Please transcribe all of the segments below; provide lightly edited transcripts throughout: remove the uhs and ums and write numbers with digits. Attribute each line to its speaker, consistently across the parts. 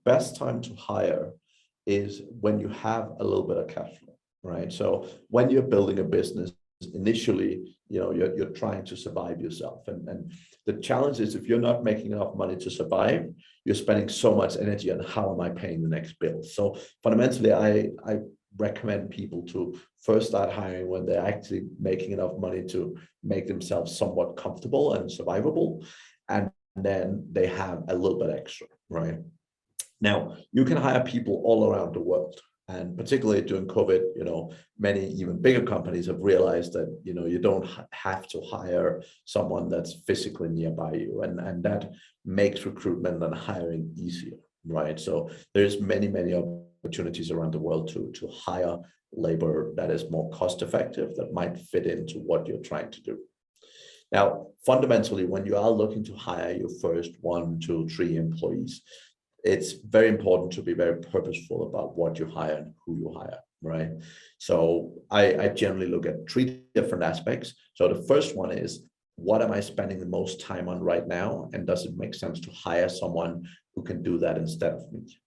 Speaker 1: best time to hire is when you have a little bit of cash flow, right? So when you're building a business, initially, you're trying to survive yourself. And the challenge is if you're not making enough money to survive, you're spending so much energy on how am I paying the next bill. So fundamentally, I recommend people to first start hiring when they're actually making enough money to make themselves somewhat comfortable and survivable. And then they have a little bit extra, right? Now, you can hire people all around the world. And particularly during COVID, many even bigger companies have realized that, you don't have to hire someone that's physically nearby you. And that makes recruitment and hiring easier, right? So there's many, many opportunities around the world to hire labor that is more cost effective, that might fit into what you're trying to do. Now, fundamentally, when you are looking to hire your first 1, 2, 3 employees, it's very important to be very purposeful about what you hire and who you hire, right? So I generally look at 3 different aspects. So the first one is, what am I spending the most time on right now? And does it make sense to hire someone who can do that instead of me?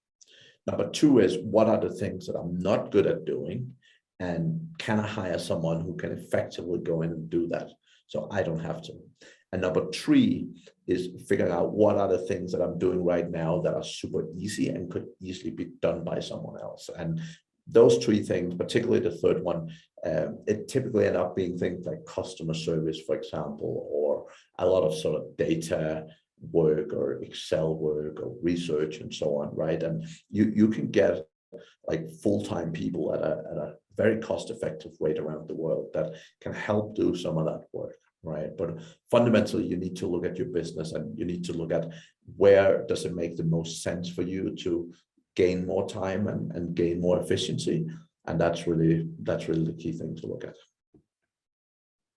Speaker 1: Number 2 is, what are the things that I'm not good at doing? And can I hire someone who can effectively go in and do that so I don't have to? And number 3 is figuring out what are the things that I'm doing right now that are super easy and could easily be done by someone else. And those 3 things, particularly the third one, it typically end up being things like customer service, for example, or a lot of sort of data work or Excel work or research and so on, right? And you can get like full-time people at a very cost-effective rate around the world that can help do some of that work, right? But fundamentally, you need to look at your business and you need to look at where does it make the most sense for you to gain more time and gain more efficiency. And that's really the key thing to look at.